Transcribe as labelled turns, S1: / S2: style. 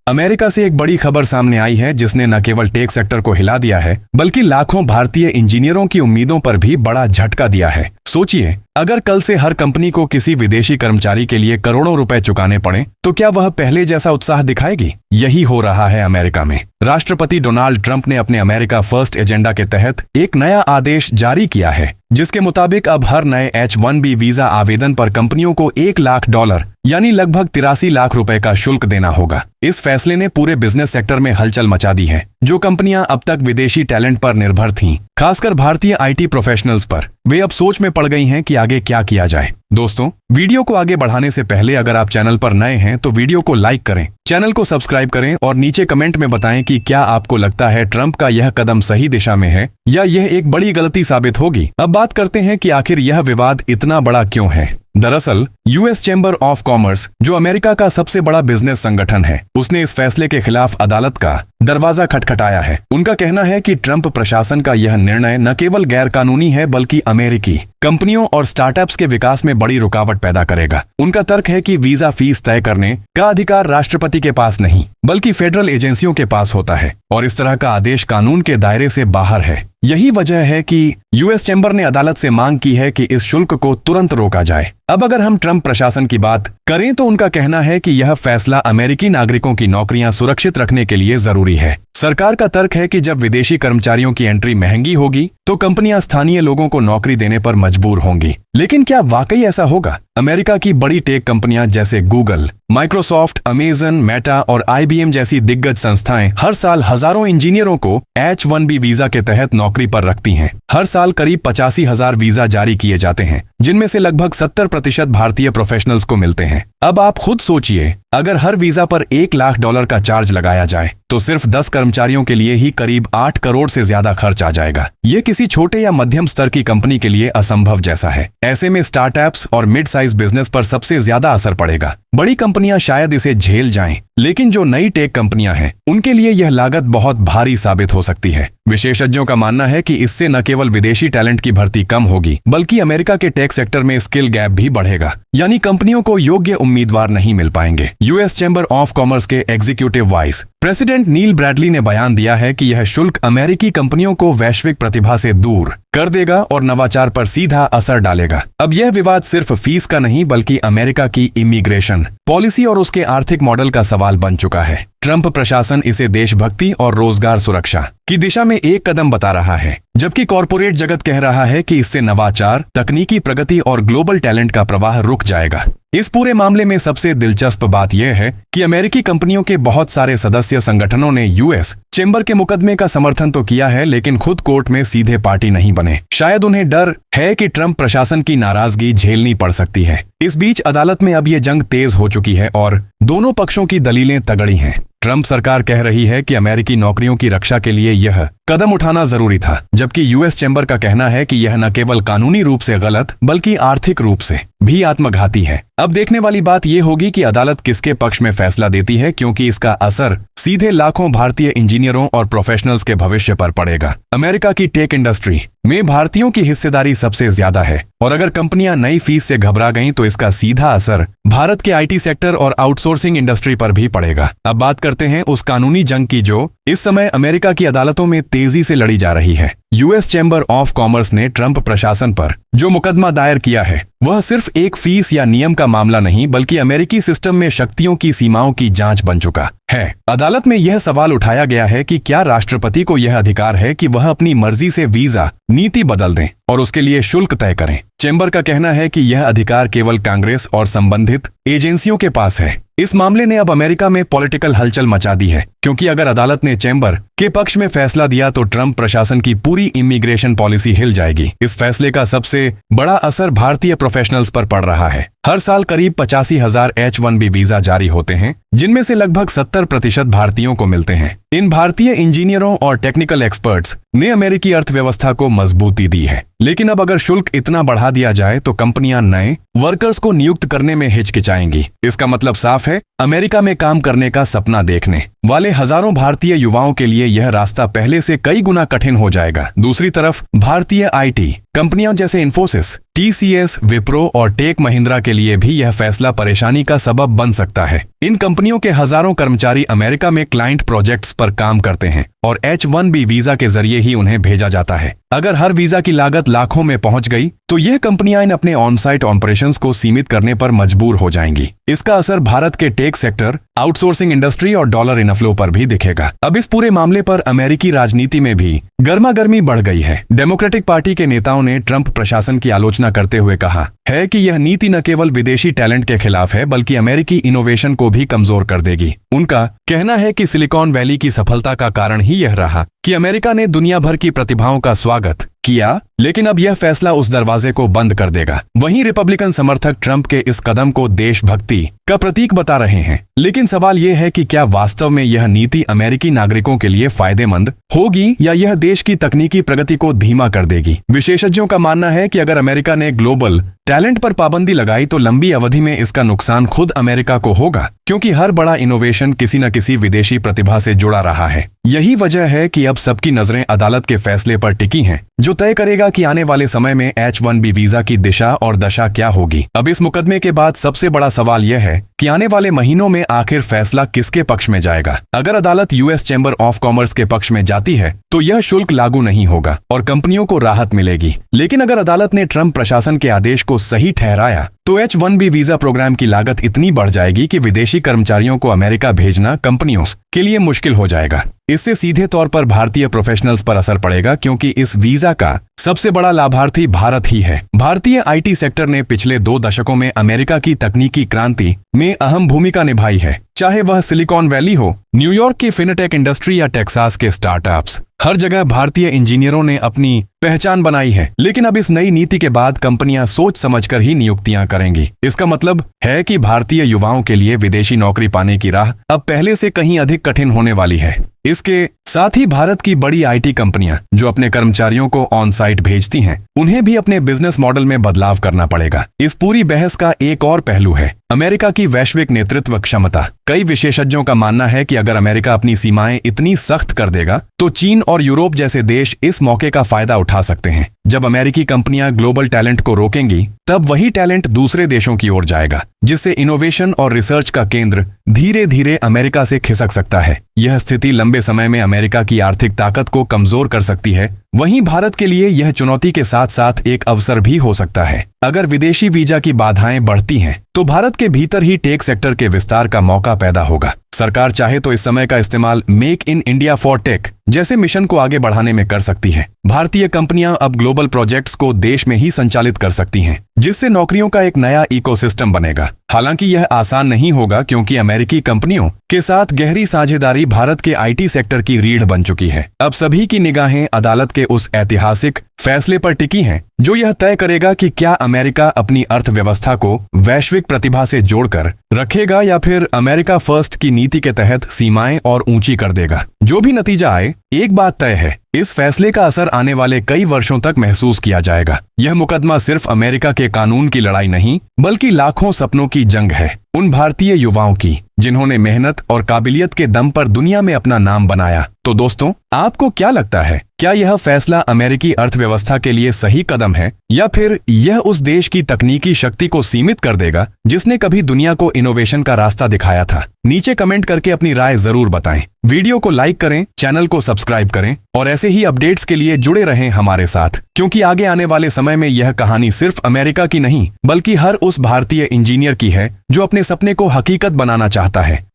S1: America से एक बड़ी खबर सामने आई है जिसने न केवल टेक सेक्टर को हिला दिया है बल्कि लाखों भारतीय इंजीनियरों की उम्मीदों पर भी बड़ा झटका दिया है। सोचिए, अगर कल से हर कंपनी को किसी विदेशी कर्मचारी के लिए करोड़ों रुपए चुकाने पड़े तो क्या वह पहले जैसा उत्साह दिखाएगी? यही हो रहा है अमेरिका में। राष्ट्रपति डोनाल्ड ट्रंप ने अपने अमेरिका फर्स्ट एजेंडा के तहत एक नया आदेश जारी किया है जिसके मुताबिक अब हर नए H-1B वीजा आवेदन पर कंपनियों को $1 लाख यानी लगभग 83 लाख रुपए का शुल्क देना होगा। इस फैसले ने पूरे बिजनेस सेक्टर में हलचल मचा दी है। जो कंपनियां अब तक विदेशी टैलेंट पर निर्भर थीं, खासकर भारतीय IT प्रोफेशनल्स पर, वे अब सोच में पड़ गई हैं कि आगे क्या किया जाए। दोस्तों, वीडियो को आगे बढ़ाने से पहले अगर आप चैनल पर नए हैं तो वीडियो को लाइक करें, चैनल को सब्सक्राइब करें और नीचे कमेंट में बताएं कि क्या आपको लगता है ट्रंप का यह कदम सही दिशा में है या यह एक बड़ी गलती साबित होगी। अब बात करते हैं कि आखिर यह विवाद इतना बड़ा क्यों है। दरअसल यूएस चैम्बर ऑफ कॉमर्स, जो अमेरिका का सबसे बड़ा बिजनेस संगठन है, उसने इस फैसले के खिलाफ अदालत का दरवाजा खटखटाया है। उनका कहना है कि ट्रंप प्रशासन का यह निर्णय न केवल गैर कानूनी है बल्कि अमेरिकी कंपनियों और स्टार्टअप्स के विकास में बड़ी रुकावट पैदा करेगा। उनका तर्क है कि वीजा फीस तय करने का अधिकार राष्ट्रपति के पास नहीं बल्कि फेडरल एजेंसियों के पास होता है और इस तरह का आदेश कानून के दायरे से बाहर है। यही वजह है कि यूएस चैम्बर ने अदालत से मांग की है कि इस शुल्क को तुरंत रोका जाए। अब अगर हम ट्रंप प्रशासन की बात करें तो उनका कहना है कि यह फैसला अमेरिकी नागरिकों की नौकरियां सुरक्षित रखने के लिए जरूरी है। सरकार का तर्क है कि जब विदेशी कर्मचारियों की एंट्री महंगी होगी तो कंपनियां स्थानीय लोगों को नौकरी देने पर मजबूर होंगी। लेकिन क्या वाकई ऐसा होगा? अमेरिका की बड़ी टेक कंपनियां जैसे गूगल, माइक्रोसॉफ्ट, अमेजन, मेटा और IBM जैसी दिग्गज संस्थाएं हर साल हजारों इंजीनियरों को H-1B वीजा के तहत नौकरी पर रखती हैं। हर साल करीब 85,000 वीजा जारी किए जाते हैं, जिनमें से लगभग 70% भारतीय प्रोफेशनल्स को मिलते हैं। अब आप खुद सोचिए, अगर हर वीजा पर $1 लाख का चार्ज लगाया जाए तो सिर्फ 10 कर्मचारियों के लिए ही करीब 8 करोड़ से ज्यादा खर्च आ जाएगा। ये किसी छोटे या मध्यम स्तर की कंपनी के लिए असंभव जैसा है। ऐसे में स्टार्टअप्स और मिड साइज बिजनेस पर सबसे ज्यादा असर पड़ेगा। बड़ी कंपनियां शायद इसे झेल जाएं, लेकिन जो नई टेक कंपनियां हैं उनके लिए यह लागत बहुत भारी साबित हो सकती है। विशेषज्ञों का मानना है कि इससे न केवल विदेशी टैलेंट की भर्ती कम होगी बल्कि अमेरिका के टेक सेक्टर में स्किल गैप भी बढ़ेगा, यानी कंपनियों को योग्य उम्मीदवार नहीं मिल पाएंगे। यूएस चैम्बर ऑफ कॉमर्स के एग्जीक्यूटिव वाइस प्रेसिडेंट नील ब्रैडली ने बयान दिया है कि यह शुल्क अमेरिकी कंपनियों को वैश्विक प्रतिभा से दूर कर देगा और नवाचार पर सीधा असर डालेगा। अब यह विवाद सिर्फ फीस का नहीं बल्कि अमेरिका की इमिग्रेशन पॉलिसी और उसके आर्थिक मॉडल का सवाल बन चुका है। ट्रंप प्रशासन इसे देशभक्ति और रोजगार सुरक्षा की दिशा में एक कदम बता रहा है, जबकि कॉरपोरेट जगत कह रहा है कि इससे नवाचार, तकनीकी प्रगति और ग्लोबल टैलेंट का प्रवाह रुक जाएगा। इस पूरे मामले में सबसे दिलचस्प बात यह है कि अमेरिकी कंपनियों के बहुत सारे सदस्य संगठनों ने यूएस चैम्बर के मुकदमे का समर्थन तो किया है, लेकिन खुद कोर्ट में सीधे पार्टी नहीं बने। शायद उन्हें डर है कि ट्रंप प्रशासन की नाराजगी झेलनी पड़ सकती है। इस बीच अदालत में अब ये जंग तेज हो चुकी है और दोनों पक्षों की दलीलें तगड़ी हैं। ट्रंप सरकार कह रही है कि अमेरिकी नौकरियों की रक्षा के लिए यह कदम उठाना जरूरी था, जबकि यूएस चैम्बर का कहना है कि यह न केवल कानूनी रूप से गलत बल्कि आर्थिक रूप से भी आत्मघाती है। अब देखने वाली बात यह होगी कि अदालत किसके पक्ष में फैसला देती है, क्योंकि इसका असर सीधे लाखों भारतीय इंजीनियरों और प्रोफेशनल्स के भविष्य पर पड़ेगा। अमेरिका की टेक इंडस्ट्री में भारतीयों की हिस्सेदारी सबसे ज्यादा है और अगर कंपनियां नई फीस से घबरा गईं तो इसका सीधा असर भारत के IT सेक्टर और आउटसोर्सिंग इंडस्ट्री पर भी पड़ेगा। अब बात करते हैं उस कानूनी जंग की जो इस समय अमेरिका की अदालतों में तेजी से लड़ी जा रही है। यूएस चैम्बर ऑफ कॉमर्स ने ट्रंप प्रशासन पर जो मुकदमा दायर किया है वह सिर्फ एक फीस या नियम का मामला नहीं बल्कि अमेरिकी सिस्टम में शक्तियों की सीमाओं की जांच बन चुका है। अदालत में यह सवाल उठाया गया है कि क्या राष्ट्रपति को यह अधिकार है कि वह अपनी मर्जी से वीजा नीति बदल दें और उसके लिए शुल्क तय करें। चैम्बर का कहना है कि यह अधिकार केवल कांग्रेस और संबंधित एजेंसियों के पास है। इस मामले ने अब अमेरिका में पॉलिटिकल हलचल मचा दी है, क्योंकि अगर अदालत ने चैम्बर के पक्ष में फैसला दिया तो ट्रंप प्रशासन की पूरी इमिग्रेशन पॉलिसी हिल जाएगी। इस फैसले का सबसे बड़ा असर भारतीय प्रोफेशनल्स पर पड़ रहा है। हर साल करीब 85,000 H-1B वीजा जारी होते हैं, जिनमें से लगभग 70% भारतीयों को मिलते हैं। इन भारतीय इंजीनियरों और टेक्निकल एक्सपर्ट्स ने अमेरिकी अर्थव्यवस्था को मजबूती दी है। लेकिन अब अगर शुल्क इतना बढ़ा दिया जाए तो कंपनियां नए वर्कर्स को नियुक्त करने में हिचकिचाएंगी। इसका मतलब साफ है, अमेरिका में काम करने का सपना देखने वाले हजारों भारतीय युवाओं के लिए यह रास्ता पहले से कई गुना कठिन हो जाएगा। दूसरी तरफ भारतीय आईटी कंपनियों जैसे इन्फोसिस, टीसीएस, विप्रो और टेक महिंद्रा के लिए भी यह फैसला परेशानी का सबब बन सकता है। इन कंपनियों के हजारों कर्मचारी अमेरिका में क्लाइंट प्रोजेक्ट्स पर काम करते हैं और H-1B वीजा के जरिए ही उन्हें भेजा जाता है। अगर हर वीजा की लागत लाखों में पहुंच गई तो यह कंपनियां इन अपने ऑन साइट ऑपरेशंस को सीमित करने पर मजबूर हो जाएंगी। इसका असर भारत के टेक सेक्टर, आउटसोर्सिंग इंडस्ट्री और डॉलर इनफ्लो पर भी दिखेगा। अब इस पूरे मामले पर अमेरिकी राजनीति में भी गर्मागर्मी बढ़ गई है। डेमोक्रेटिक पार्टी के नेताओं ने ट्रंप प्रशासन की आलोचना करते हुए कहा है कि यह नीति न केवल विदेशी टैलेंट के खिलाफ है बल्कि अमेरिकी इनोवेशन को भी कमजोर कर देगी। उनका कहना है कि सिलिकॉन वैली की सफलता का कारण ही यह रहा कि अमेरिका ने दुनिया भर की प्रतिभाओं का स्वागत किया, लेकिन अब यह फैसला उस दरवाजे को बंद कर देगा। वहीं रिपब्लिकन समर्थक ट्रंप के इस कदम को देशभक्ति का प्रतीक बता रहे हैं, लेकिन सवाल यह है कि क्या वास्तव में यह नीति अमेरिकी नागरिकों के लिए फायदेमंद होगी या यह देश की तकनीकी प्रगति को धीमा कर देगी। विशेषज्ञों का मानना है कि अगर अमेरिका ने ग्लोबल टैलेंट पर पाबंदी लगाई तो लंबी अवधि में इसका नुकसान खुद अमेरिका को होगा, क्योंकि हर बड़ा इनोवेशन किसी न किसी विदेशी प्रतिभा से जुड़ा रहा है। यही वजह है कि अब सबकी नजरें अदालत के फैसले पर टिकी हैं, जो तय करेगा कि आने वाले समय में H-1B वीजा की दिशा और दशा क्या होगी। अब इस मुकदमे के बाद सबसे बड़ा सवाल यह है कि आने वाले महीनों में आखिर फैसला किसके पक्ष में जाएगा। अगर अदालत यूएस चैम्बर ऑफ कॉमर्स के पक्ष में जाती है तो यह शुल्क लागू नहीं होगा और कंपनियों को राहत मिलेगी, लेकिन अगर अदालत ने ट्रंप प्रशासन के आदेश को सही ठहराया तो H-1B वीजा प्रोग्राम की लागत इतनी बढ़ जाएगी कि विदेशी कर्मचारियों को अमेरिका भेजना कंपनियों के लिए मुश्किल हो जाएगा। इससे सीधे तौर पर भारतीय प्रोफेशनल्स पर असर पड़ेगा, क्योंकि इस वीजा का सबसे बड़ा लाभार्थी भारत ही है। भारतीय आईटी सेक्टर ने पिछले 2 दशकों में अमेरिका की तकनीकी क्रांति में अहम भूमिका निभाई है, चाहे वह सिलिकॉन वैली हो, न्यूयॉर्क की फिनटेक इंडस्ट्री या टेक्सास के स्टार्टअप्स। हर जगह भारतीय इंजीनियरों ने अपनी पहचान बनाई है, लेकिन अब इस नई नीति के बाद कंपनियां सोच समझकर ही नियुक्तियां करेंगी। इसका मतलब है कि भारतीय युवाओं के लिए विदेशी नौकरी पाने की राह अब पहले से कहीं अधिक कठिन होने वाली है। इसके साथ ही भारत की बड़ी आईटी कंपनियां जो अपने कर्मचारियों को ऑन साइट भेजती हैं, उन्हें भी अपने बिजनेस मॉडल में बदलाव करना पड़ेगा। इस पूरी बहस का एक और पहलू है अमेरिका की वैश्विक नेतृत्व क्षमता। कई विशेषज्ञों का मानना है कि अगर अमेरिका अपनी सीमाएं इतनी सख्त कर देगा तो चीन और यूरोप जैसे देश इस मौके का फायदा उठा सकते हैं। जब अमेरिकी कंपनियां ग्लोबल टैलेंट को रोकेंगी तब वही टैलेंट दूसरे देशों की ओर जाएगा, जिससे इनोवेशन और रिसर्च का केंद्र धीरे धीरे अमेरिका से खिसक सकता है। यह स्थिति लंबे समय में अमेरिका की आर्थिक ताकत को कमजोर कर सकती है। वहीं भारत के लिए यह चुनौती के साथ साथ एक अवसर भी हो सकता है। अगर विदेशी वीजा की बाधाएं बढ़ती हैं तो भारत के भीतर ही टेक सेक्टर के विस्तार का मौका पैदा होगा। सरकार चाहे तो इस समय का इस्तेमाल make in India for tech जैसे मिशन को आगे बढ़ाने में कर सकती है। भारतीय कंपनियां अब ग्लोबल प्रोजेक्ट्स को देश में ही संचालित कर सकती हैं, जिससे नौकरियों का एक नया इकोसिस्टम बनेगा। हालांकि यह आसान नहीं होगा, क्योंकि अमेरिकी कंपनियों के साथ गहरी साझेदारी भारत के आईटी सेक्टर की रीढ़ बन चुकी है। अब सभी की निगाहें अदालत के उस ऐतिहासिक फैसले पर टिकी हैं, जो यह तय करेगा कि क्या अमेरिका अपनी अर्थव्यवस्था को वैश्विक प्रतिभा से जोड़कर रखेगा या फिर अमेरिका फर्स्ट की नीति के तहत सीमाएं और ऊंची कर देगा। जो भी नतीजा आए, एक बात तय है, इस फैसले का असर आने वाले कई वर्षों तक महसूस किया जाएगा। यह मुकदमा सिर्फ अमेरिका के कानून की लड़ाई नहीं, बल्कि लाखों सपनों की जंग है। उन भारतीय युवाओं की जिन्होंने मेहनत और काबिलियत के दम पर दुनिया में अपना नाम बनाया। तो दोस्तों, आपको क्या लगता है? क्या यह फैसला अमेरिकी अर्थव्यवस्था के लिए सही कदम है, या फिर यह उस देश की तकनीकी शक्ति को सीमित कर देगा जिसने कभी दुनिया को इनोवेशन का रास्ता दिखाया था? नीचे कमेंट करके अपनी राय जरूर बताएं। वीडियो को लाइक करें, चैनल को सब्सक्राइब करें और ऐसे ही अपडेट्स के लिए जुड़े रहें हमारे साथ, क्योंकि आगे आने वाले समय में यह कहानी सिर्फ अमेरिका की नहीं बल्कि हर उस भारतीय इंजीनियर की है जो अपने सपने को हकीकत बनाना चाहता है।